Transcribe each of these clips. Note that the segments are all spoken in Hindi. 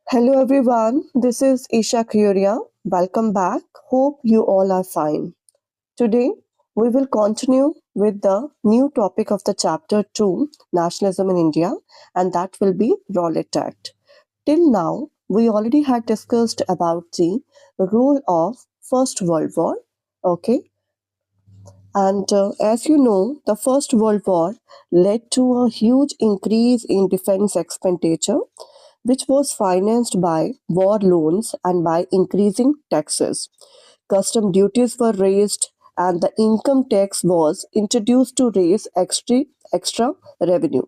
Hello everyone, this is Isha Khuria. Welcome back. Hope you all are fine. Today we will continue with the new topic of the chapter 2, Nationalism in India, and that will be Rowlatt Act. Till now, we already had discussed about the role of First World War. Okay, and as you know, the First World War led to a huge increase in defense expenditure, which was financed by war loans and by increasing taxes. Custom duties were raised, and the income tax was introduced to raise extra revenue.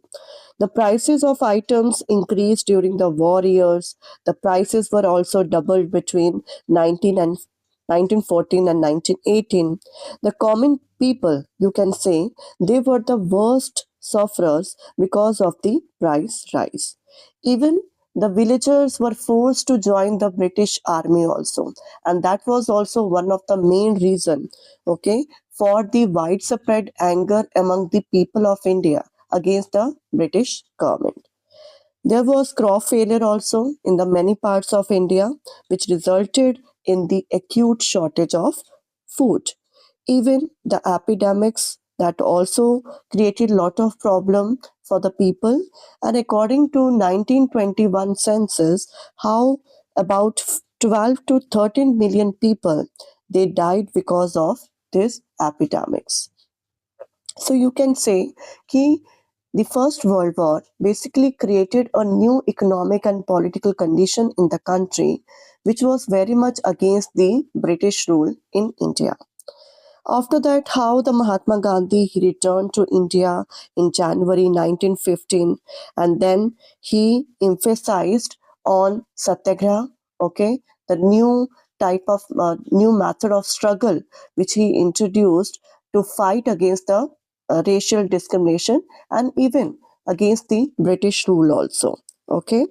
The prices of items increased during the war years. The prices were also doubled between 1914 and 1918. The common people, you can say, they were the worst sufferers because of the price rise. Even the villagers were forced to join the British army also, and that was also one of the main reason, okay, for the widespread anger among the people of India against the British government. There was crop failure also in the many parts of India, which resulted in the acute shortage of food. Even the epidemics that also created lot of problem for the people. And according to 1921 census, how about 12 to 13 million people they died because of these epidemics. So you can say कि the First World War basically created a new economic and political condition in the country, which was very much against the British rule in India. After that, how the Mahatma Gandhi he returned to India in January 1915, and then he emphasized on satyagraha, okay, the new method of struggle which he introduced to fight against the racial discrimination and even against the British rule also. Okay,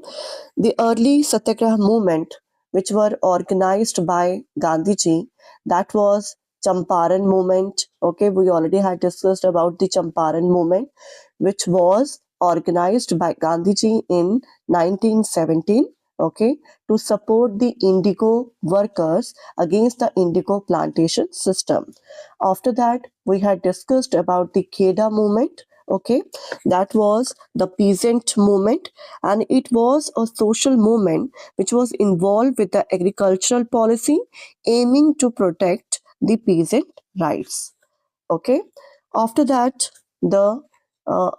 the early satyagraha movement, which were organized by Gandhiji, that was Champaran movement. Okay, we already had discussed about the Champaran movement, which was organized by Gandhiji in 1917. Okay, to support the indigo workers against the indigo plantation system. After that, we had discussed about the Kheda movement. Okay, that was the peasant movement, and it was a social movement which was involved with the agricultural policy aiming to protect the peasant rights. Okay, after that, the uh,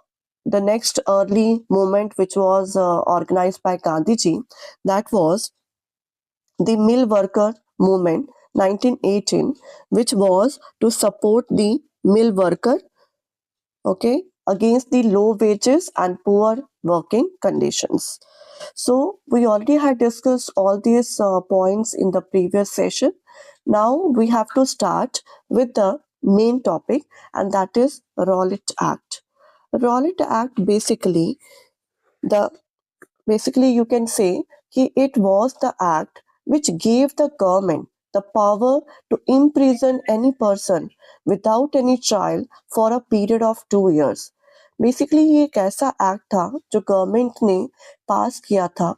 the next early movement which was organized by Gandhiji, that was the mill worker movement 1918, which was to support the mill worker, okay, against the low wages and poor working conditions. So we already had discussed all these points in the previous session. Now we have to start with the main topic, and that is Rowlatt Act. Rowlatt Act the basically you can say it was the act which gave the government the power to imprison any person without any trial for a period of 2 years. Basically ये एक ऐसा एक्ट था जो गवर्नमेंट ने पास किया था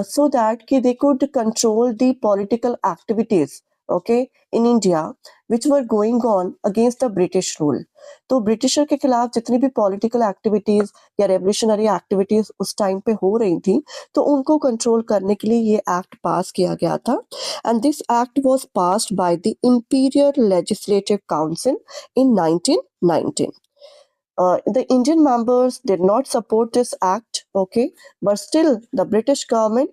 so that they could control the political activities, okay, in India, which were going on against the British rule. तो ब्रिटिशर के खिलाफ जितनी भी पॉलिटिकल एक्टिविटीज या रेवोल्यूशनरी एक्टिविटीज उस टाइम पे हो रही थी, तो उनको कंट्रोल करने के लिए ये एक्ट पास किया गया था. And this act was passed by the imperial legislative council in 1919. The Indian members did not support this act, okay, but still the British government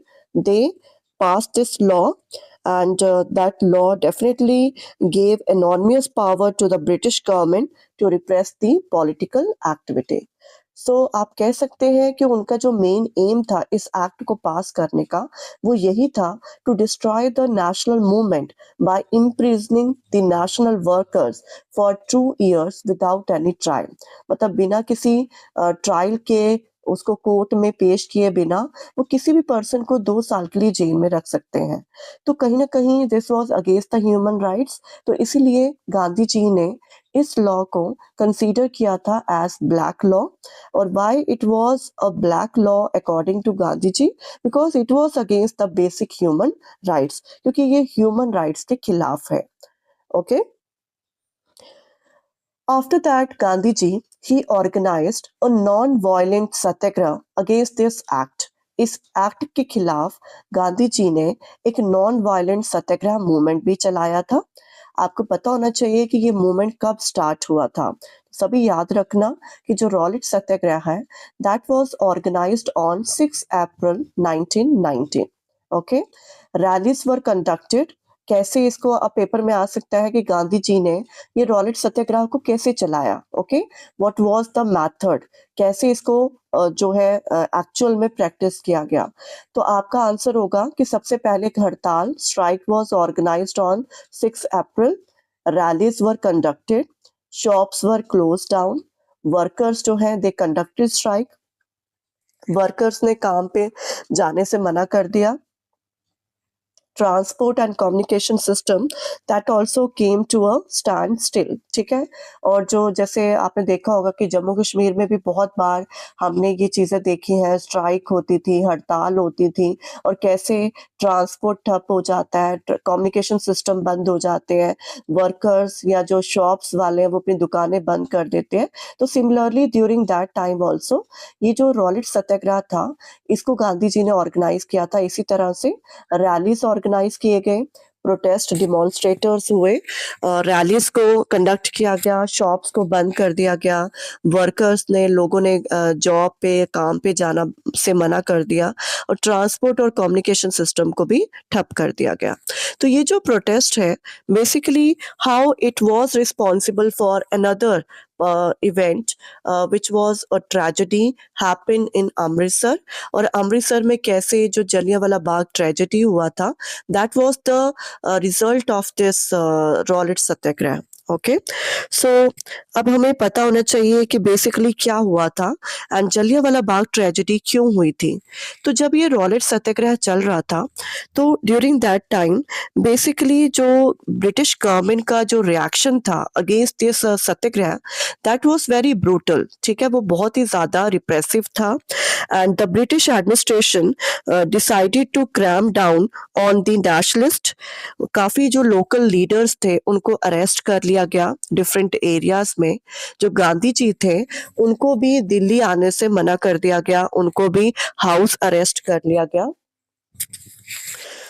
they passed this law, and that law definitely gave enormous power to the British government to repress the political activity. सो आप कह सकते हैं कि उनका जो मेन एम था इस एक्ट को पास करने का वो यही था to destroy the national movement by imprisoning the national workers for 2 years without any trial. मतलब बिना किसी ट्रायल के उसको कोर्ट में पेश किए बिना वो किसी भी पर्सन को 2 साल के लिए जेल में रख सकते हैं. तो कहीं ना कहीं this was against the human rights. तो इसीलिए गांधी जी ने इस लॉ को कंसीडर किया था एज ब्लैक लॉ। और why it was a black law according to Gandhi ji? Because it was against the basic human rights, क्योंकि ये ह्यूमन राइट्स के खिलाफ है। Okay. After that, Gandhiji, he organized a non-violent satyagraha against this act. इस एक्ट के खिलाफ गांधी जी ने एक नॉन वायलेंट सत्याग्रह मूवमेंट भी चलाया था। आपको पता होना चाहिए कि ये मूवमेंट कब स्टार्ट हुआ था। सभी याद रखना कि जो रॉलेट सत्याग्रह है that was organised on 6 April 1919। Okay. Rallies were conducted. कैसे इसको अब पेपर में आ सकता है कि गांधी जी ने ये रॉलेट सत्याग्रह को कैसे चलाया। Okay. What was the method, कैसे इसको जो है एक्चुअल में प्रैक्टिस किया गया। तो आपका आंसर होगा कि सबसे पहले एक हड़ताल strike was organised on 6 April. Rallies were conducted, shops were close down, workers जो हैं दे कंडक्टेड स्ट्राइक, वर्कर्स ने काम पे जाने से मना कर दिया। Transport and communication system that also came to a standstill. ठीक है। और जो जैसे आपने देखा होगा कि जम्मू कश्मीर में भी बहुत बार हमने ये चीज़ें देखी हैं, स्ट्राइक होती थी, हड़ताल होती थी, और कैसे ट्रांसपोर्ट ठप हो जाता है, कम्युनिकेशन सिस्टम बंद हो जाते हैं, वर्कर्स या जो शॉप्स वाले हैं वो अपनी दुकानें बंद कर देते हैं। तो similarly during that time also ये जो रॉलेट सत्याग्रह था इसको गांधी जी ने ऑर्गेनाइज किया था। इसी तरह से रैलीज ऑर्गेनाइज किए गए, प्रोटेस्ट डिमॉन्स्ट्रेटर्स हुए, रैलीज को कंडक्ट किया गया, शॉप्स को बंद कर दिया गया, वर्कर्स ने, लोगों ने जॉब पे, काम पे जाना से मना कर दिया, और ट्रांसपोर्ट और कम्युनिकेशन सिस्टम को भी ठप कर दिया गया। तो ये जो प्रोटेस्ट है basically how it was responsible for another event which was a tragedy happen in Amritsar. और अमृतसर में कैसे जो जलियांवाला बाग ट्रेजेडी हुआ था that was the result of this Rowlatt Satyagraha. Okay. So अब हमें पता होना चाहिए कि बेसिकली क्या हुआ था एंड जलियांवाला बाग ट्रेजेडी क्यों हुई थी। तो जब ये रॉलेट सत्याग्रह चल रहा था तो ड्यूरिंग दैट टाइम बेसिकली जो ब्रिटिश गवर्नमेंट का जो रिएक्शन था against this Satyagraha that was very brutal. ठीक है। वो बहुत ही ज़्यादा रिप्रेसिव था and the British administration decided to cram down on the nationalist. काफ़ी जो लोकल लीडर्स थे उनको अरेस्ट कर लिया गया डिफरेंट एरियाज में। जो गांधी जी थे उनको भी दिल्ली आने से मना कर दिया गया, उनको भी हाउस अरेस्ट कर लिया गया।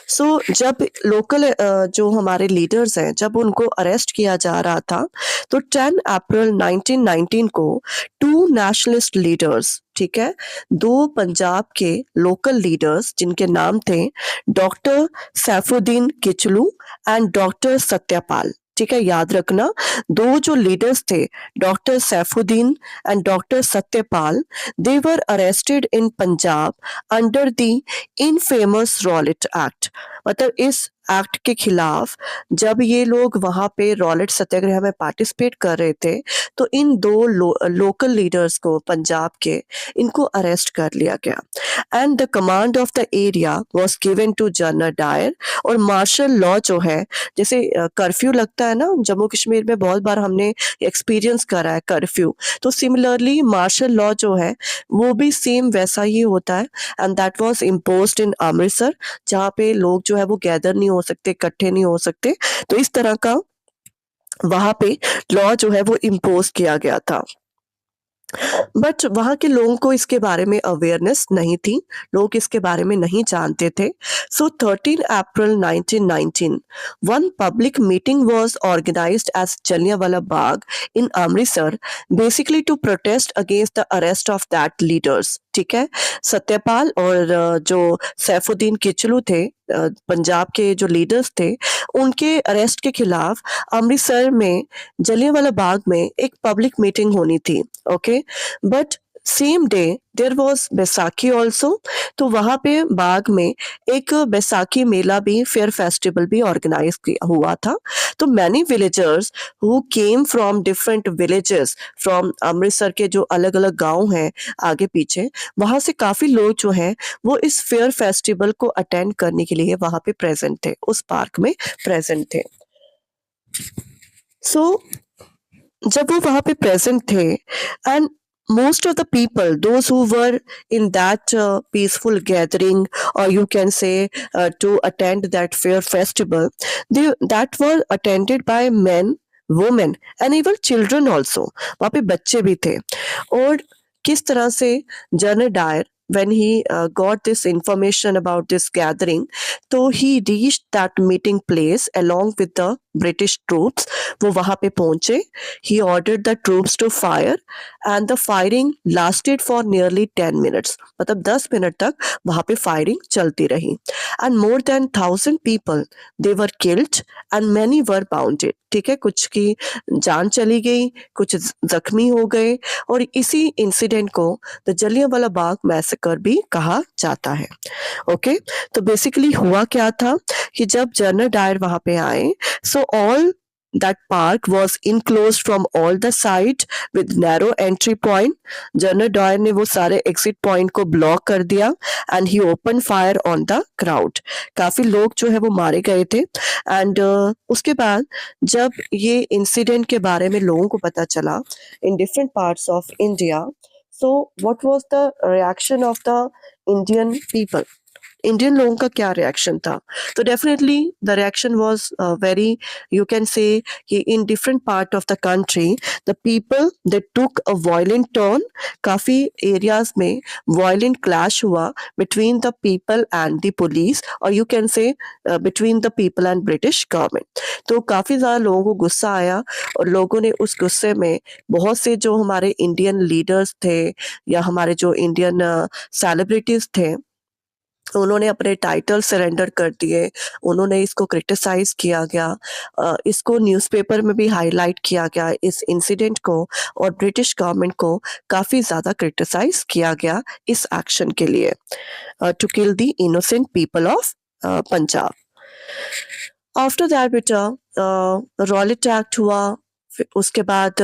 सो जब लोकल जो हमारे लीडर्स हैं जब उनको अरेस्ट किया जा रहा था तो 10 अप्रैल 1919 को 2 नेशनलिस्ट लीडर्स, ठीक है, 2 पंजाब के लोकल लीडर्स जिनके नाम थे doctor Saifuddin Kitchlew and doctor Satyapal. ठीक है, याद रखना 2 जो लीडर्स थे doctor Saifuddin and doctor Satyapal, they were arrested in Punjab under the infamous Rowlatt act. मतलब इस एक्ट के खिलाफ जब ये लोग वहां पे रॉलेट सत्याग्रह में पार्टिसिपेट कर रहे थे तो इन 2 लोकल लीडर्स को पंजाब के इनको अरेस्ट कर लिया गया and the command of the area was given to general Dyer. और मार्शल लॉ जो है, जैसे कर्फ्यू लगता है ना जम्मू कश्मीर में, बहुत बार हमने एक्सपीरियंस करा है कर्फ्यू, तो सिमिलरली मार्शल लॉ जो है वो भी सेम वैसा ही होता है एंड दैट वाज इम्पोज्ड इन अमृतसर, जहाँ पे लोग जो है वो गैदर नहीं हो सकते, इकट्ठे नहीं हो सकते। तो इस तरह का वहां पे लॉ जो है वो इम्पोज किया गया था। बट वहाँ के लोगों को इसके बारे में अवेयरनेस नहीं थी, लोग इसके बारे में नहीं जानते थे। So 13 April 1919 one public meeting was organised as Jallianwala Bagh in Amritsar, basically to protest against the arrest of that leaders. ठीक है, सत्यपाल और जो सैफुद्दीन किचलू थे, पंजाब के जो लीडर्स थे, उनके अरेस्ट के खिलाफ अमृतसर में जलियांवाला बाग में एक पब्लिक मीटिंग होनी थी। Okay, but same day there was Baisakhi also. तो वहां पे बाग में एक बैसाखी मेला भी, फेयर फेस्टिवल भी ऑर्गेनाइज हुआ था। तो many villagers who came from different villages from Amritsar के जो अलग अलग गांव हैं आगे पीछे, वहां से काफी लोग जो हैं वो इस फेयर फेस्टिवल को अटेंड करने के लिए वहां पे प्रेजेंट थे, उस पार्क में प्रेजेंट थे। सो जब वो वहाँ पे प्रेजेंट थे, and most of the people, those who were in that peaceful gathering, or you can say to attend that fair festival, that were attended by men, women and even children also. वहाँ पे बच्चे भी थे. और किस तरह से general Dyer, when he got this information about this gathering, तो he reached that meeting place along with the British troops. वो वहाँ पे पहुंचे. He ordered the troops to fire and the firing lasted for nearly 10 minutes. मतलब 10 मिनट तक वहाँ पे फायरिंग चलती रही. And more than 1,000 people, they were killed and many were wounded. ठीक है, कुछ की जान चली गई, कुछ जख्मी हो गए, और इसी इंसिडेंट को द जलियांवाला बाग मैसेकर भी कहा जाता है. ओके, तो बेसिकली हुआ क्या था कि जब जनरल डायर वहां पे आए, so all that park was enclosed from all the sides with narrow entry point. General Dyer ने वो सारे एग्जिट पॉइंट को ब्लॉक कर दिया and he open fire on the crowd. काफी लोग जो है वो मारे गए थे. एंड उसके बाद जब ये इंसिडेंट के बारे में लोगों को पता चला in different parts of India, so what was the reaction of the Indian people? Indian लोगों का क्या रिएक्शन था? तो definitely the reaction was very, you can say कि in different part of the country the people they took a violent turn. काफी एरियाज में वायलेंट क्लैश हुआ between the people and the police, और you can say between the people and British government. तो काफी ज्यादा लोगों को गुस्सा आया, और लोगों ने उस गुस्से में बहुत से जो हमारे इंडियन लीडर्स थे या हमारे जो इंडियन सेलिब्रिटीज थे, उन्होंने अपने टाइटल सरेंडर कर दिए. उन्होंने इसको क्रिटिसाइज किया गया, इसको न्यूज़पेपर में भी हाईलाइट किया गया इस इंसिडेंट को, और ब्रिटिश गवर्नमेंट को काफ़ी ज़्यादा क्रिटिसाइज किया गया इस एक्शन के लिए, to kill the innocent people of Punjab. After that बेटा रॉलेट एक्ट हुआ. उसके बाद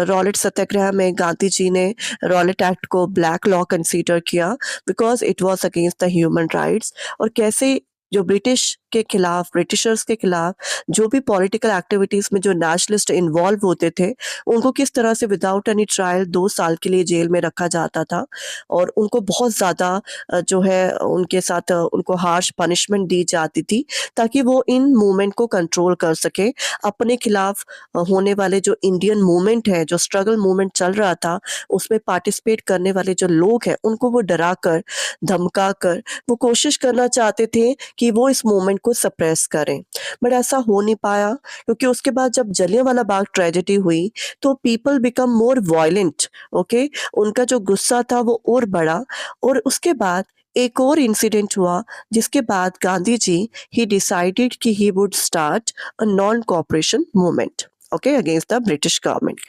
रॉलेट सत्याग्रह में गांधी जी ने रॉलेट एक्ट को ब्लैक लॉ कंसीडर किया because it was against the human rights. और कैसे जो ब्रिटिशर्स के खिलाफ जो भी पॉलिटिकल एक्टिविटीज में जो नेशनलिस्ट इन्वॉल्व होते थे, उनको किस तरह से विदाउट एनी ट्रायल 2 साल के लिए जेल में रखा जाता था, और उनको बहुत ज़्यादा जो है उनके साथ उनको हार्श पनिशमेंट दी जाती थी, ताकि वो इन मूवमेंट को कंट्रोल कर सके. अपने खिलाफ होने वाले जो इंडियन मूवमेंट है, जो स्ट्रगल मूवमेंट चल रहा था, उसमें पार्टिसिपेट करने वाले जो लोग हैं, उनको वो डरा कर, धमका कर वो कोशिश करना चाहते थे कि वो इस मूवमेंट को सप्रेस करें. बट ऐसा हो नहीं पाया, क्योंकि उसके बाद जब जलियांवाला बाग ट्रेजेडी हुई तो people become more violent. Okay, उनका जो गुस्सा था वो और बढ़ा, और उसके बाद एक और इंसिडेंट हुआ, जिसके बाद गांधी जी ही डिसाइडेड कि he would start a non cooperation movement, okay, against the British government.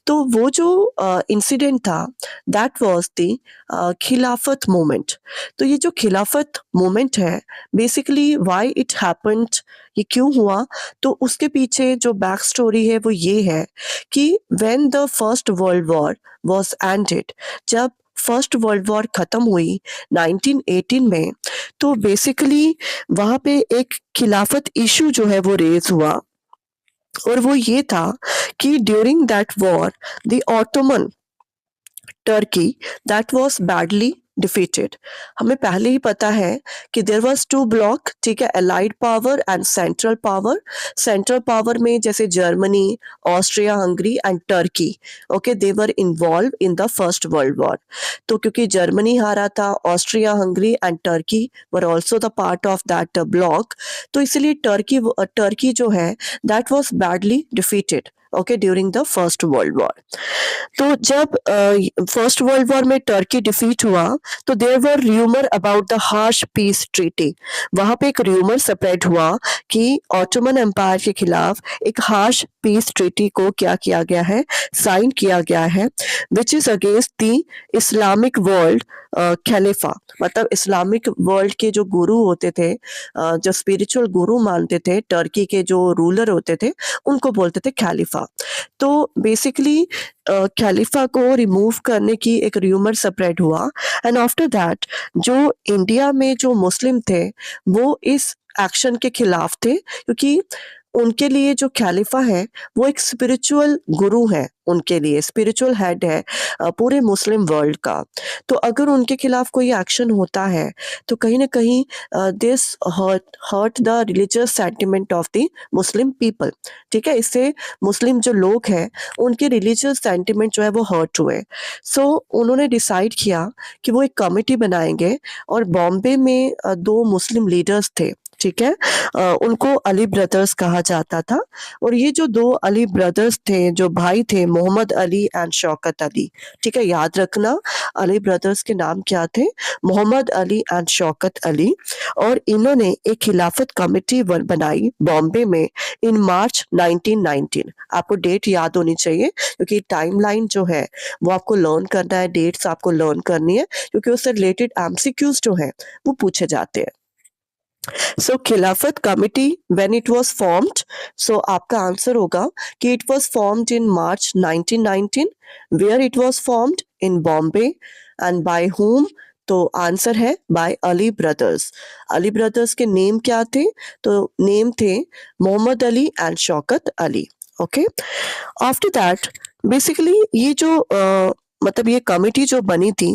तो वो जो इंसिडेंट था, that was the Khilafat movement. तो ये जो खिलाफत मूवमेंट है, बेसिकली व्हाई इट हैपेंड, ये क्यों हुआ, तो उसके पीछे जो बैक स्टोरी है वो ये है कि when the first world war was ended, जब फर्स्ट वर्ल्ड वॉर खत्म हुई 1918 में, तो बेसिकली वहां पे एक खिलाफत इशू जो है वो रेज हुआ. और वो ये था कि during that war the Ottoman Turkey that was badly defeated. हमें पहले ही पता है कि देयर वाज 2 ब्लॉक, ठीक है, allied power and central power. Central power में जैसे Germany, Austria Hungary and Turkey, okay, they were involve in the first world war. तो क्योंकि जर्मनी हारा था, Austria Hungary and Turkey were also the part of that block, तो इसलिए टर्की जो है that was badly defeated, okay, during the first world war. तो जब फर्स्ट वर्ल्ड वॉर में टर्की डिफीट हुआ, तो there were rumour about the harsh peace treaty. वहां पे एक र्यूमर स्प्रेड हुआ कि ऑटोमन एम्पायर के खिलाफ एक हार्श पीस ट्रीटी को क्या किया गया है, साइन किया गया है, which is against the Islamic world खलीफा. मतलब इस्लामिक वर्ल्ड के जो गुरु होते थे, जो स्पिरिचुअल गुरु मानते थे, टर्की के जो रूलर होते थे, उनको बोलते थे खलीफा. तो बेसिकली खलीफा को रिमूव करने की एक र्यूमर स्प्रेड हुआ. एंड आफ्टर दैट जो इंडिया में जो मुस्लिम थे, वो इस एक्शन के खिलाफ थे, क्योंकि उनके लिए जो खलीफा है वो एक स्पिरिचुअल गुरु है, उनके लिए स्पिरिचुअल हेड है पूरे मुस्लिम वर्ल्ड का। तो अगर उनके खिलाफ कोई एक्शन होता है तो कहीं ना कहीं this hurt hurt the religious sentiment of the Muslim people. ठीक है, इससे मुस्लिम जो लोग हैं उनके रिलीजियस सेंटिमेंट जो है वो हर्ट हुए। सो उन्होंने डिसाइड किया कि वो एक कमेटी बनाएंगे, और बॉम्बे में दो मुस्लिम लीडर्स थे। ठीक है, उनको अली ब्रदर्स कहा जाता था। और ये जो दो अली ब्रदर्स थे, जो भाई थे, मोहम्मद अली एंड शौकत अली। ठीक है, याद रखना अली ब्रदर्स के नाम क्या थे, मोहम्मद अली एंड शौकत अली। और इन्होंने एक खिलाफत कमेटी बनाई बॉम्बे में इन मार्च 1919। आपको डेट याद होनी चाहिए, क्योंकि टाइमलाइन जो है वो आपको लर्न करना है, डेट्स आपको लर्न करनी है, क्योंकि उससे रिलेटेड एमसीक्यूज जो है वो पूछे जाते हैं। So Khilafat committee when it was formed, so आपका आंसर होगा कि it was formed in March 1919। Where it was formed in Bombay, and by whom, तो आंसर है by Ali brothers. Ali brothers के नेम क्या थे, तो नेम थे Mohammad Ali and Shaukat Ali. Okay, after that basically ये जो मतलब ये कमिटी जो बनी थी,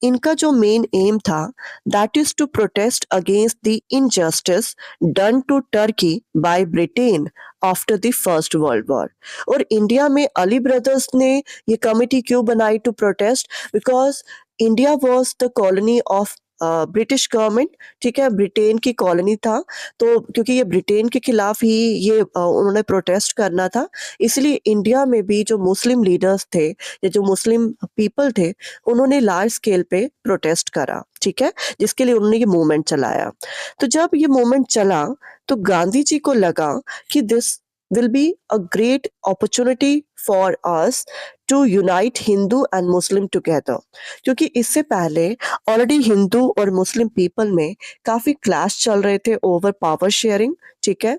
इनका जो मेन एम था that is to protest against the injustice done to Turkey by Britain after the first world war. और इंडिया में अली ब्रदर्स ने ये कमिटी क्यों बनाई to protest, because India was the colony of British government. ठीक है, ब्रिटेन की कॉलोनी था, तो क्योंकि ये ब्रिटेन के खिलाफ ही ये उन्होंने प्रोटेस्ट करना था, इसलिए इंडिया में भी जो मुस्लिम लीडर्स थे या जो मुस्लिम पीपल थे, उन्होंने लार्ज स्केल पे प्रोटेस्ट करा। ठीक है, जिसके लिए उन्होंने ये मूवमेंट चलाया। तो जब ये मूवमेंट चला तो गांधी जी को लगा कि this will be a great opportunity for us to unite Hindu and Muslim together, क्योंकि इससे पहले ऑलरेडी हिंदू और मुस्लिम पीपल में काफी क्लैश चल रहे थे ओवर पावर शेयरिंग। ठीक है,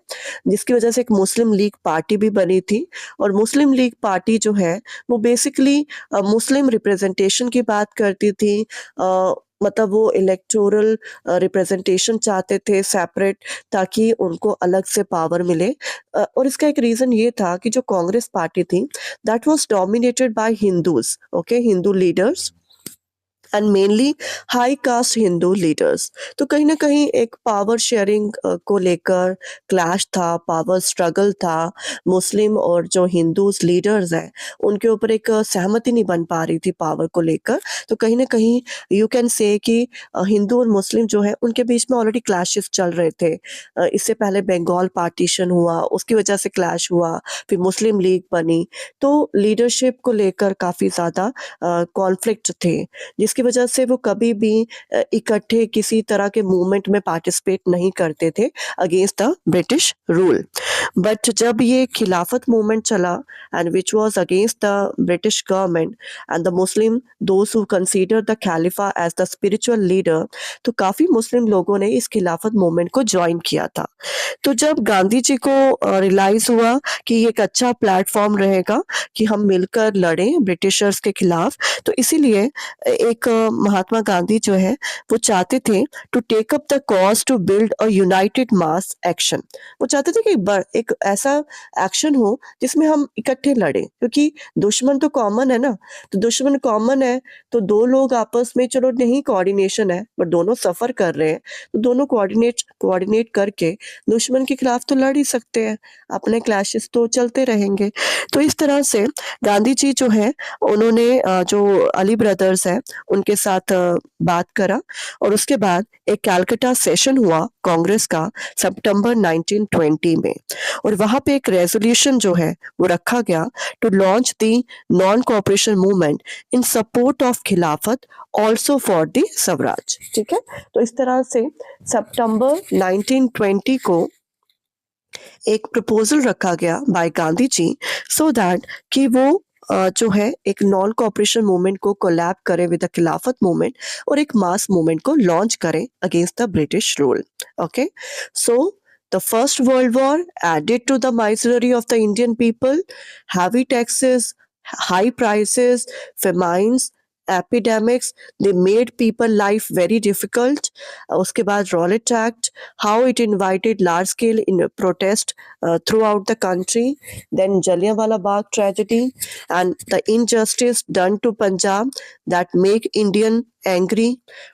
जिसकी वजह से एक मुस्लिम लीग पार्टी भी बनी थी, और मुस्लिम लीग पार्टी जो है वो बेसिकली मुस्लिम रिप्रेजेंटेशन की बात करती थी। मतलब वो इलेक्टोरल रिप्रेजेंटेशन चाहते थे सेपरेट, ताकि उनको अलग से पावर मिले। और इसका एक रीजन ये था कि जो कांग्रेस पार्टी थी that was dominated by Hindus, okay, Hindu leaders and mainly high cast Hindu leaders. तो कहीं ना कहीं एक पावर शेयरिंग को लेकर क्लैश था, पावर स्ट्रगल था, मुस्लिम और जो हिंदूज लीडर्स हैं उनके ऊपर एक सहमति नहीं बन पा रही थी पावर को लेकर। तो कहीं ना कहीं यू कैन से कि हिंदू और मुस्लिम जो है उनके बीच में ऑलरेडी क्लैशेस चल रहे थे। इससे पहले बंगाल पार्टीशन हुआ, उसकी वजह से क्लैश हुआ, फिर मुस्लिम लीग बनी, तो लीडरशिप को लेकर काफ़ी ज़्यादा कॉन्फ्लिक्ट थे, जिसकी वजह से वो कभी भी इकट्ठे किसी तरह के मूवमेंट में पार्टिसिपेट नहीं करते थे against the British rule. But जब ये खिलाफत मूवमेंट चला and which was against the British government and the Muslim those who consider the Khalifa as the spiritual leader, तो काफी मुस्लिम लोगों ने इस खिलाफत मूवमेंट को ज्वाइन किया था। तो जब गांधी जी को रियलाइज हुआ कि ये एक अच्छा प्लेटफॉर्म रहेगा कि हम मिलकर लड़ें ब्रिटिशर्स के खिलाफ, तो इसीलिए एक महात्मा गांधी जो है वो चाहते थे to take up the cause to build a united mass action. वो चाहते थे कि एक ऐसा एक्शन हो जिसमें हम इकट्ठे लड़ें, क्योंकि दुश्मन तो कॉमन है ना। तो दुश्मन कॉमन है तो दो लोग आपस में चलो नहीं कोऑर्डिनेशन है बट दोनों सफर कर रहे हैं, तो दोनों कोऑर्डिनेट करके दुश्मन के खिलाफ तो लड़ ही सकते हैं, अपने क्लैशेस तो चलते रहेंगे। तो इस तरह से गांधी जी जो है उन्होंने जो अली ब्रदर्स है उनके साथ बात करा, और उसके बाद एक कैलकाटा सेशन हुआ कांग्रेस का सितंबर 1920 में, और वहां पे एक रेजोल्यूशन जो है वो रखा गया to launch the non cooperation movement in support of Khilafat also for the Swaraj. ठीक है, तो इस तरह से सितंबर 1920 को एक प्रपोजल रखा गया by Gandhi ji, so that कि वो जो है एक नॉन कोऑपरेशन मूवमेंट को कोलैब करे विद द खिलाफत मूवमेंट, और एक मास मूवमेंट को लॉन्च करें against the British rule. Okay, so the First World War added to the misery of the Indian people, heavy taxes, high prices, famines, epidemics, they made people life very difficult. उसके बाद Rowlatt Act, how it invited large scale in protest throughout the country. Then Jallianwala Bagh tragedy and the injustice done to Punjab that make Indian angry.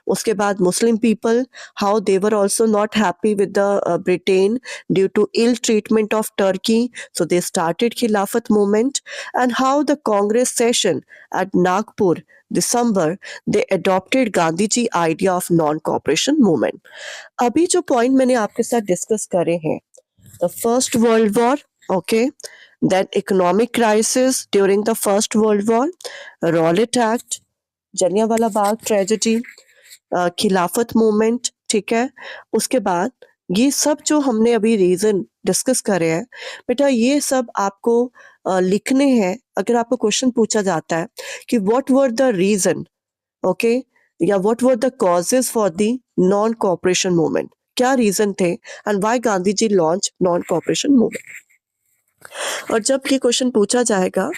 उसके बाद Muslim people, how they were also not happy with the Britain due to ill treatment of Turkey, so they started Khilafat movement. And how the Congress session at Nagpur December, they adopted Gandhi ji idea of non-cooperation movement. अभी जो पॉइंट मैंने आपके साथ डिस्कस करे हैं, the First World War, okay, then economic crisis during the First World War, Rowlatt Act, Jallianwala Bagh tragedy, Khilafat movement, ठीक है। उसके बाद ये सब जो हमने अभी रीजन डिस्कस करे हैं बेटा, ये सब आपको लिखने हैं। अगर आपको क्वेश्चन पूछा जाता है कि what were the reason, okay, या what were the causes for the non cooperation movement, क्या रीजन थे and why Gandhi ji launch non cooperation movement. और जब ये क्वेश्चन पूछा जाएगा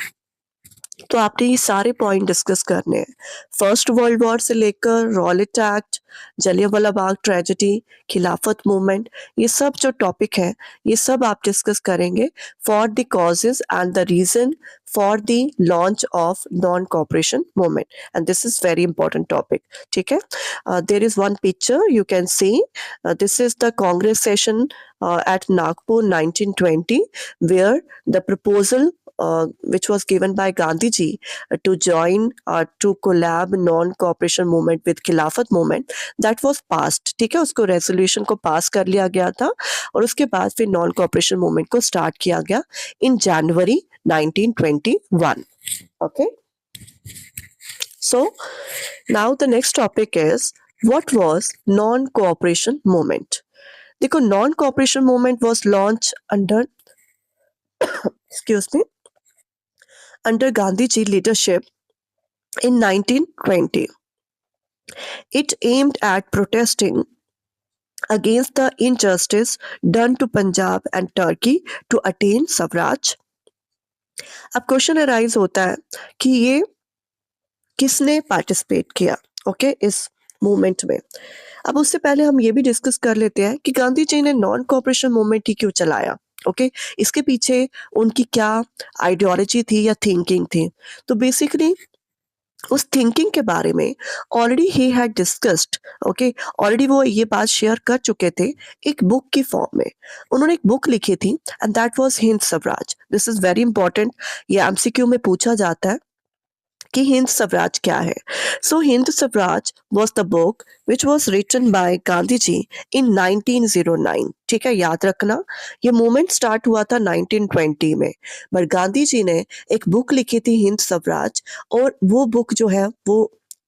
तो आपने ये सारे पॉइंट डिस्कस करने हैं, फर्स्ट वर्ल्ड वॉर से लेकर Rowlatt act, Jallianwala Bagh tragedy, Khilafat movement, ये सब जो टॉपिक है ये सब आप डिस्कस करेंगे for the causes and the reason for the launch of non cooperation movement, and this is very important topic, ठीक है। There is one picture you can see, this is the Congress session at Nagpur 1920, where the proposal which was given by Gandhi ji to join to collab non-cooperation movement with Khilafat movement, that was passed, ठीक है। उसको रेजोल्यूशन को पास कर लिया गया था और उसके बाद फिर नॉन कोऑपरेशन मूवमेंट को स्टार्ट किया गया इन January 1921, okay। So now the next topic is what was non-cooperation movement। देखो, non cooperation movement was launch under under Gandhi ji leadership in 1920. It aimed at protesting against the injustice done to Punjab and Turkey to attain Swaraj. अब क्वेश्चन अराइज होता है कि ये किसने पार्टिसिपेट किया, ओके, इस मूवमेंट में। अब उससे पहले हम ये भी डिस्कस कर लेते हैं कि गांधी जी ने नॉन कोऑपरेशन मूवमेंट ही क्यों चलाया, ओके, इसके पीछे उनकी क्या आइडियोलॉजी थी या थिंकिंग थी। तो बेसिकली उस थिंकिंग के बारे में already he had discussed, okay, already वो ये बात शेयर कर चुके थे एक बुक की फॉर्म में। उन्होंने एक बुक लिखी थी and that was Hind Swaraj. This is very important, ये एमसीक्यू में पूछा जाता है कि हिंद स्वराज क्या है। So Hind Swaraj was the book which was written by Gandhi ji in 1909, ठीक है, याद रखना ये मूवमेंट स्टार्ट हुआ था 1920 में, पर गांधी जी ने एक बुक लिखी थी हिंद स्वराज, और वो बुक जो है वो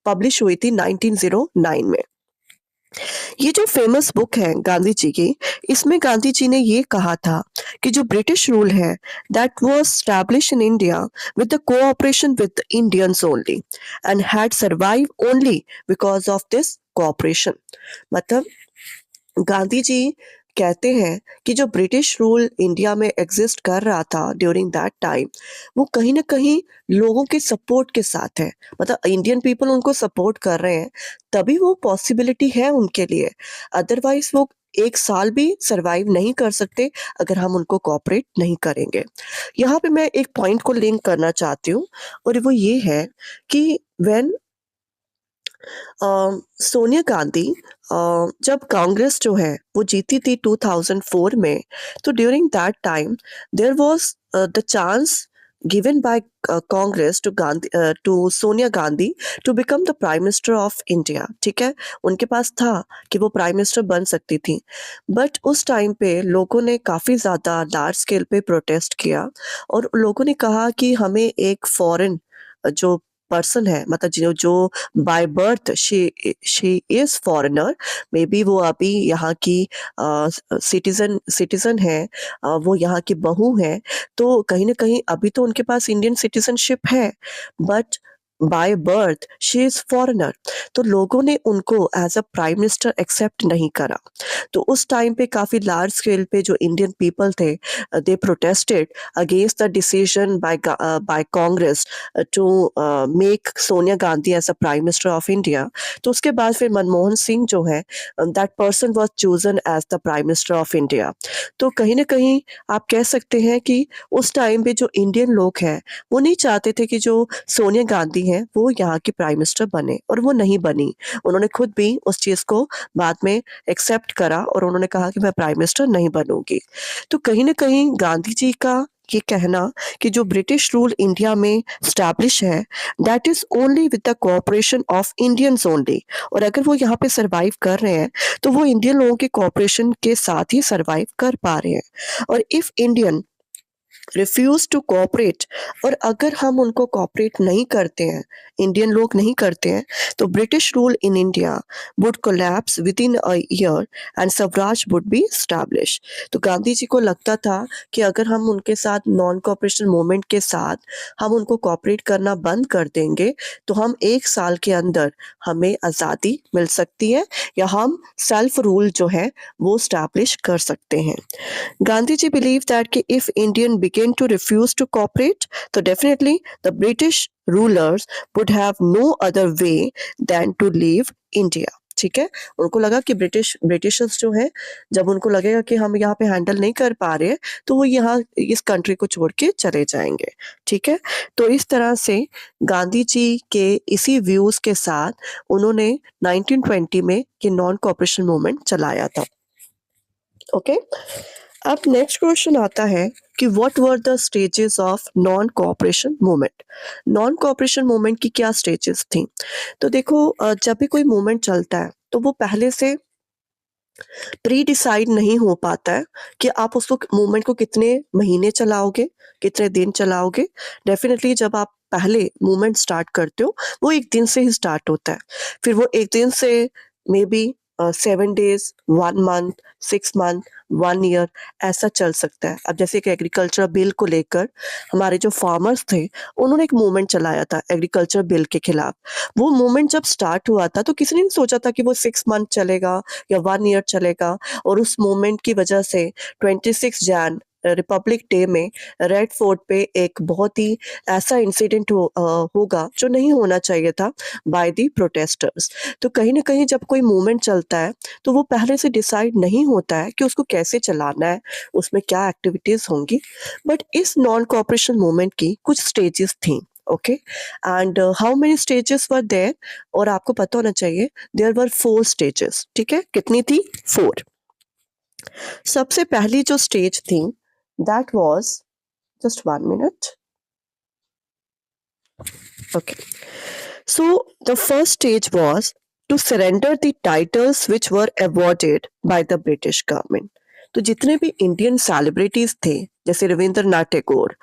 पब्लिश हुई थी 1909 में। ये जो फेमस बुक है गांधी जी की, इसमें गांधी जी ने ये कहा था कि जो ब्रिटिश रूल है that was establish in India with the cooperation with Indians only and had survive only because of this cooperation. मतलब गांधी जी कहते हैं कि जो ब्रिटिश रूल इंडिया में एग्जिस्ट कर रहा था ड्यूरिंग दैट टाइम, वो कहीं ना कहीं लोगों के सपोर्ट के साथ है, मतलब इंडियन पीपल उनको सपोर्ट कर रहे हैं, तभी वो पॉसिबिलिटी है उनके लिए। अदरवाइज वो एक साल भी सरवाइव नहीं कर सकते अगर हम उनको कोऑपरेट नहीं करेंगे। यहाँ पे मैं एक पॉइंट को लिंक करना चाहती हूँ, और वो ये है कि व्हेन सोनिया गांधी जब कांग्रेस जो है वो जीती थी 2004 में, तो during that time there was the chance given by Congress to Sonia Gandhi to become the Prime Minister of India, ठीक है, उनके पास था कि वो प्राइम मिनिस्टर बन सकती थी। बट उस टाइम पे लोगों ने काफ़ी ज़्यादा लार्ज स्केल पे प्रोटेस्ट किया और लोगों ने कहा कि हमें एक फॉरेन जो पर्सन है, मतलब जो bye birth she is foreigner, may be वो अभी यहाँ की सिटीजन है, वो यहाँ की बहू है, तो कहीं ना कहीं अभी तो उनके पास इंडियन सिटीजनशिप है, but by birth she is foreigner, तो लोगों ने उनको as a prime minister accept नहीं करा। तो उस टाइम पे काफ़ी लार्ज स्केल पे जो इंडियन पीपल थे, they protested against the decision by Congress to make Sonia Gandhi as a prime minister of India. तो उसके बाद फिर मनमोहन सिंह जो है, that person was chosen as the prime minister of India. तो कहीं ना कहीं आप कह सकते हैं कि उस टाइम पे जो इंडियन लोग हैं, वो नहीं चाहते थे कि जो सोनिया गांधी हैं वो यहाँ की प्राइम मिनिस्टर बने, और वो नहीं बनी। उन्होंने खुद भी उस चीज़ को बाद में एक्सेप्ट करा और उन्होंने कहा कि मैं प्राइम मिनिस्टर नहीं बनूंगी। तो कहीं ना कहीं गांधी जी का ये कहना कि जो ब्रिटिश रूल इंडिया में स्टैब्लिश है, that is only with the cooperation of Indians only, और अगर वो यहाँ पे सरवाइव कर रहे हैं तो वो इंडियन लोगों के कोऑपरेशन के साथ ही सरवाइव कर पा रहे हैं। और if Indian refuse to cooperate, और अगर हम उनको कोऑपरेट नहीं करते हैं, इंडियन लोग नहीं करते हैं, तो British rule in India would collapse with in a year and Swaraj would be establish. तो गांधी जी को लगता था कि अगर हम उनके साथ नॉन कोऑपरेशन मूवमेंट के साथ हम उनको कोऑपरेट करना बंद कर देंगे, तो हम 1 साल के अंदर हमें आज़ादी मिल सकती है, या हम सेल्फ रूल जो है वो स्टैब्लिश कर सकते हैं। Gandhiji believed that कि if Indian began to refuse to cooperate, तो definitely the British rulers would have no other way than to leave India। ठीक है, उनको लगा कि ब्रिटिशर्स जो है, जब उनको लगेगा कि हम यहाँ पे हैंडल नहीं कर पा रहे हैं, तो वो यहाँ इस कंट्री को छोड़ के चले जाएंगे। ठीक है, तो इस तरह से गांधी जी के इसी व्यूज के साथ उन्होंने 1920 में ये नॉन कॉपरेशन मूवमेंट चलाया था। ओके, अब नेक्स्ट क्वेश्चन आता है कि what were the stages of non cooperation movement. Non cooperation movement की क्या स्टेजेस थी? तो देखो, जब भी कोई मूवमेंट चलता है तो वो पहले से प्री डिसाइड नहीं हो पाता है कि आप उसको मूवमेंट को कितने महीने चलाओगे, कितने दिन चलाओगे। डेफिनेटली जब आप पहले मूवमेंट स्टार्ट करते हो, वो एक दिन से ही स्टार्ट होता है। फिर वो एक दिन से may be 7 days, 1 month, 6 month, 1 year ऐसा चल सकता है। अब जैसे कि एग्रीकल्चर बिल को लेकर हमारे जो फार्मर्स थे, उन्होंने एक मूवमेंट चलाया था एग्रीकल्चर बिल के खिलाफ। वो मूवमेंट जब स्टार्ट हुआ था तो किसी ने नहीं सोचा था कि वो 6 month चलेगा या 1 year चलेगा। और उस मूवमेंट की वजह से 26 जैन रिपब्लिक डे में रेड फोर्ट पे एक बहुत ही ऐसा इंसिडेंट होगा जो नहीं होना चाहिए था बाय दी प्रोटेस्टर्स। तो कहीं ना कहीं जब कोई मूवमेंट चलता है तो वो पहले से डिसाइड नहीं होता है कि उसको कैसे चलाना है, उसमें क्या एक्टिविटीज होंगी। बट इस नॉन कॉपरेशन मूवमेंट की कुछ स्टेजेस थी। Okay, and how many stages were there? और आपको पता होना चाहिए देयर वर 4 स्टेजेस। ठीक है, कितनी थी? 4। सबसे पहली जो स्टेज थी, that was, just 1 minute। Okay, so the first stage was to surrender the titles which were awarded by the British government। तो जितने भी इंडियन सेलिब्रिटीज थे, जैसे रविंद्रनाथ टैगोर,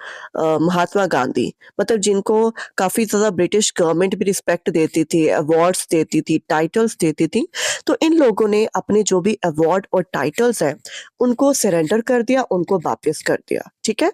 महात्मा गांधी, मतलब जिनको काफी ज्यादा ब्रिटिश गवर्नमेंट भी रिस्पेक्ट देती थी, अवार्ड्स देती थी, टाइटल्स देती थी, तो इन लोगों ने अपने जो भी अवार्ड और टाइटल्स हैं उनको सरेंडर कर दिया, उनको वापस कर दिया। ठीक है,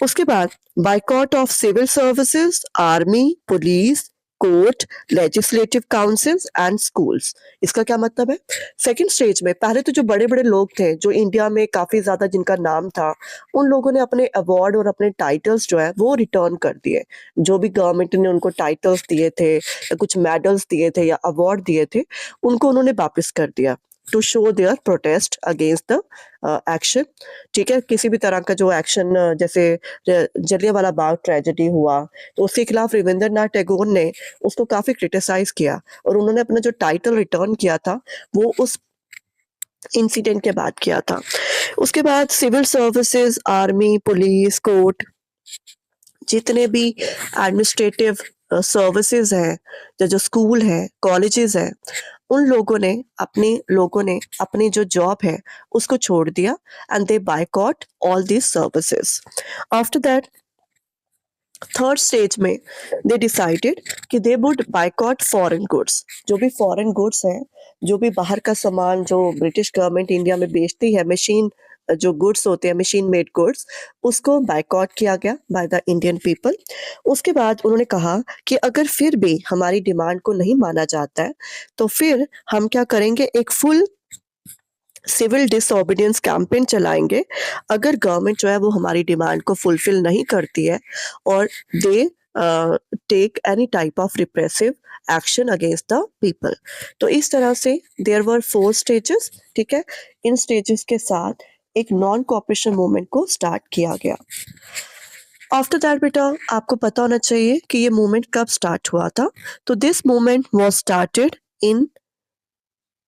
उसके बाद boycott of civil services, army, police, court, legislative councils and schools. इसका क्या मतलब है? सेकंड स्टेज में पहले तो जो बड़े बड़े लोग थे, जो इंडिया में काफी ज्यादा जिनका नाम था, उन लोगों ने अपने अवार्ड और अपने टाइटल्स जो है वो रिटर्न कर दिए। जो भी गवर्नमेंट ने उनको टाइटल्स दिए थे या कुछ मेडल्स दिए थे या अवार्ड दिए थे, उनको उन्होंने वापस कर दिया to show their protest against the action. ठीक है, किसी भी तरह का जो एक्शन, जैसे जलियांवाला बाग ट्रेजेडी हुआ, तो उसके खिलाफ रविंद्रनाथ टैगोर ने उसको काफी क्रिटिसाइज किया, और उन्होंने अपना जो टाइटल रिटर्न किया था वो उस इंसिडेंट के बाद किया था। उसके बाद civil services, army, police, court, जितने भी एडमिनिस्ट्रेटिव सर्विसेज हैं, जो स्कूल है, कॉलेजेस हैं, उन लोगों ने अपनी जो जॉब है उसको छोड़ दिया, and they boycott all this services. After that third stage में दे डिसाइडेड कि they would boycott foreign goods. जो भी फॉरेन गुड्स हैं, जो भी बाहर का सामान जो ब्रिटिश गवर्नमेंट इंडिया में बेचती है, मशीन जो गुड्स होते हैं, मशीन मेड गुड्स, उसको बायकॉट किया गया बाय द इंडियन पीपल। उसके बाद उन्होंने कहा कि अगर फिर भी हमारी डिमांड को नहीं माना जाता है, तो फिर हम क्या करेंगे, एक फुल सिविल डिसओबीडियंस कैंपेन चलाएंगे। अगर गवर्नमेंट जो है वो हमारी डिमांड को फुलफिल नहीं करती है और they take any type of repressive action against the people. तो इस तरह से देयर वर 4 स्टेजेस, ठीक है। इन स्टेजेस के साथ एक नॉन कॉपरेशन मूवमेंट को स्टार्ट किया गया। आफ्टर दैट बेटा आपको पता होना चाहिए कि ये मूवमेंट कब स्टार्ट हुआ था। तो this movement was started in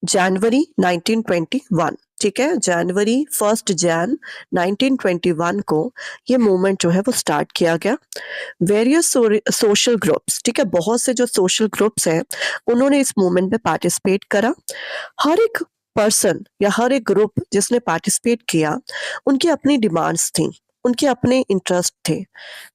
January 1921, ठीक है। जनवरी 1 जैन 1921 को ये मूवमेंट जो है वो स्टार्ट किया गया। वेरियस सोशल ग्रुप्स, ठीक है, बहुत से जो सोशल ग्रुप्स हैं उन्होंने इस मूवमेंट में पार्टिसिपेट करा। हर एक पर्सन या हर एक ग्रुप जिसने पार्टिसिपेट किया, उनकी अपनी डिमांड्स थी, उनके अपने इंटरेस्ट थे।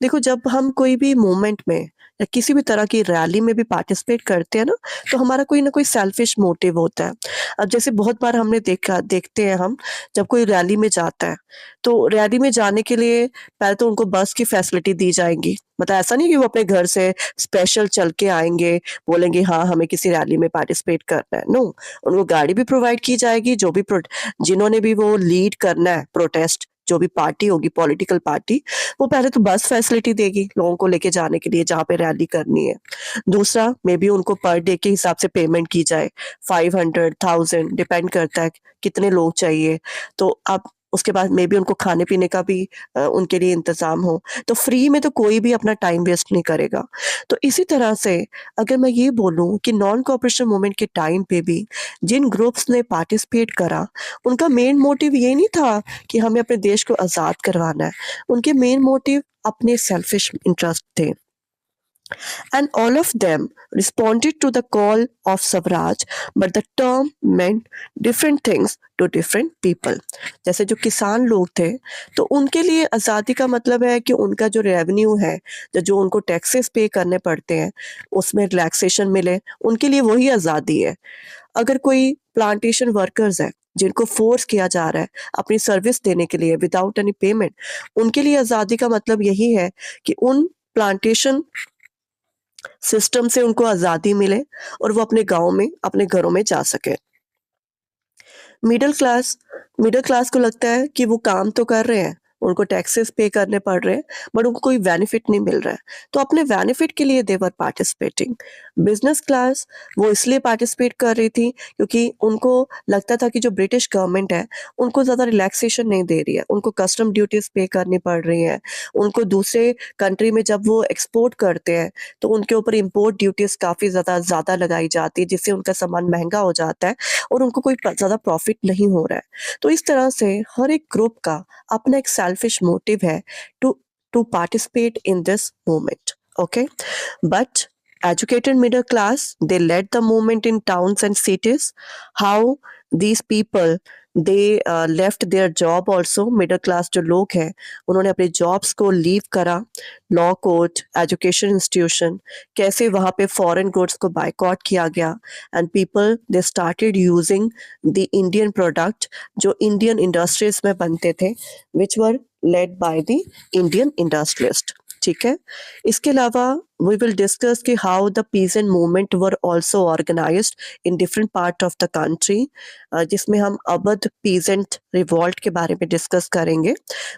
देखो, जब हम कोई भी मूवमेंट में या किसी भी तरह की रैली में भी पार्टिसिपेट करते हैं ना, तो हमारा कोई ना कोई सेल्फिश मोटिव होता है। अब जैसे बहुत बार हमने देखते हैं हम, जब कोई रैली में जाता है, तो रैली में जाने के लिए पहले तो उनको बस की फैसिलिटी दी जाएगी। मतलब ऐसा नहीं कि वो अपने घर से स्पेशल चल के आएंगे, बोलेंगे हाँ हमें किसी रैली में पार्टिसिपेट करना है। नो, उनको गाड़ी भी प्रोवाइड की जाएगी। जिन्होंने भी वो लीड करना है प्रोटेस्ट, जो भी पार्टी होगी, पॉलिटिकल पार्टी, वो पहले तो बस फैसिलिटी देगी लोगों को लेके जाने के लिए जहाँ पे रैली करनी है। दूसरा, मे बी उनको पर डे के हिसाब से पेमेंट की जाए, 500, 1000 डिपेंड करता है कितने लोग चाहिए। तो अब उसके बाद मे बी उनको खाने पीने का भी उनके लिए इंतजाम हो। तो फ्री में तो कोई भी अपना टाइम वेस्ट नहीं करेगा। तो इसी तरह से अगर मैं ये बोलूं कि नॉन कॉपरेशन मूवमेंट के टाइम पे भी जिन ग्रुप्स ने पार्टिसिपेट करा, उनका मेन मोटिव ये नहीं था कि हमें अपने देश को आज़ाद करवाना है। उनके मेन मोटिव अपने सेल्फिश इंटरेस्ट थे। And all of them responded to the call of Swaraj, but the term meant different things to different people. जैसे जो किसान लोग थे, तो उनके लिए आज़ादी का मतलब है कि उनका जो रेवेन्यू है, जो उनको टैक्सेस पे करने पड़ते हैं, उसमें रिलैक्सेशन मिले, उनके लिए वही आज़ादी है। अगर कोई प्लांटेशन वर्कर्स है जिनको फोर्स किया जा रहा है अपनी सर्विस देने के लिए विदाउट एनी पेमेंट, उनके लिए आज़ादी का मतलब यही है कि उन प्लांटेशन सिस्टम से उनको आज़ादी मिले और वो अपने गाँव में, अपने घरों में जा सकें। मिडिल क्लास मिडिल क्लास को लगता है कि वो काम तो कर रहे हैं, उनको टैक्सेस पे करने पड़ रहे हैं, बट उनको कोई बेनिफिट नहीं मिल रहा है। तो अपने बेनिफिट के लिए दे वर पार्टिसिपेटिंग। बिजनेस क्लास वो इसलिए पार्टिसिपेट कर रही थी क्योंकि उनको लगता था कि जो ब्रिटिश गवर्नमेंट है उनको ज़्यादा रिलैक्सेशन नहीं दे रही है, उनको कस्टम ड्यूटीज पे करनी पड़ रही हैं, उनको दूसरे कंट्री में जब वो एक्सपोर्ट करते हैं तो उनके ऊपर इम्पोर्ट ड्यूटीज काफ़ी ज़्यादा लगाई जाती है, जिससे उनका सामान महंगा हो जाता है और उनको कोई ज़्यादा प्रॉफिट नहीं हो रहा है। तो इस तरह से हर एक ग्रुप का अपना एक सेल्फिश मोटिव है to participate in this movement, okay. But educated middle class, they led the movement in towns and cities. How these people they left their job also, middle class जो लोग हैं उन्होंने अपने जॉब्स को लीव करा, लॉ कोर्ट, एजुकेशन इंस्टीट्यूशन, कैसे वहाँ पे फॉरेन गुड्स को बायकॉट किया गया, and people they started using the Indian product जो इंडियन इंडस्ट्रीज में बनते थे, which were led by the Indian industrialist, ठीक है। इसके अलावा वी विल डिस्कस कि how the peasant movement were also organized in different part of the country, जिसमें हम अवध पीजेंट रिवॉल्ट के बारे में डिस्कस करेंगे,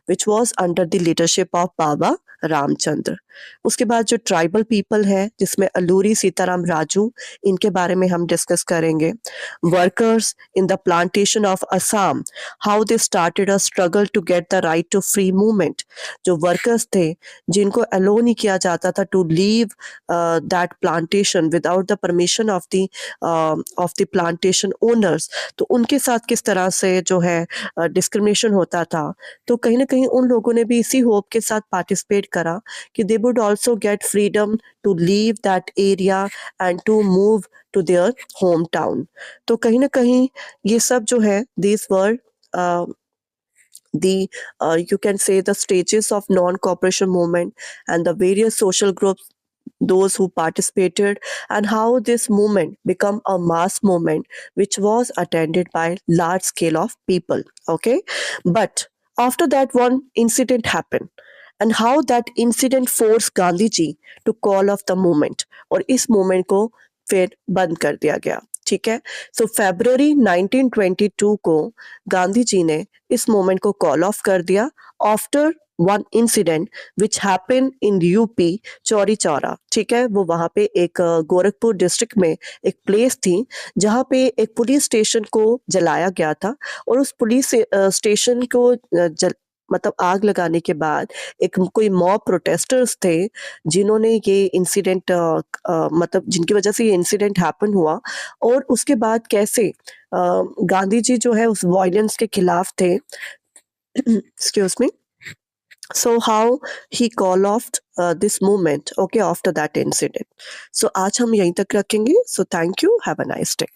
which was under the leadership of Baba Ramchandra. उसके बाद जो ट्राइबल पीपल है जिसमें अलूरी सीताराम राजू, इनके बारे में हम डिस्कस करेंगे। Workers in the plantation of Assam, how they started a struggle to get the right to free movement. जो वर्कर्स थे जिनको अलो नहीं किया जाता था to leave that plantation without the permission of the plantation owners, तो उनके साथ किस तरह से जो है डिस्क्रिमिनेशन होता था। तो कहीं ना कहीं उन लोगों ने भी इसी होप के साथ पार्टिसिपेट करा कि they would also get freedom to leave that area and to move to their home town. तो कहीं ना कहीं ये सब जो है this were the you can say the stages of non-cooperation movement and the various social groups those who participated, and how this movement become a mass movement which was attended by large scale of people. Okay, but after that one incident happened, and how that incident forced Gandhi ji to call off the movement, और इस movement को फिर बंद कर दिया गया. ठीक है, सो फरवरी 1922 को गांधी जी ने इस मूवमेंट को कॉल ऑफ कर दिया after one incident which happen in UP Chauri Chaura. ठीक है, वो वहां पे एक गोरखपुर डिस्ट्रिक्ट में एक प्लेस थी जहाँ पे एक पुलिस स्टेशन को जलाया गया था, और उस पुलिस स्टेशन को मतलब आग लगाने के बाद एक कोई मॉब प्रोटेस्टर्स थे जिन्होंने ये इंसिडेंट मतलब जिनकी वजह से ये इंसिडेंट हैपन हुआ, और उसके बाद कैसे गांधी जी जो है उस वायलेंस के खिलाफ थे. Excuse me. So how he call off this movement, okay, after that incident. So आज हम यहीं तक रखेंगे. So thank you. Have a nice day.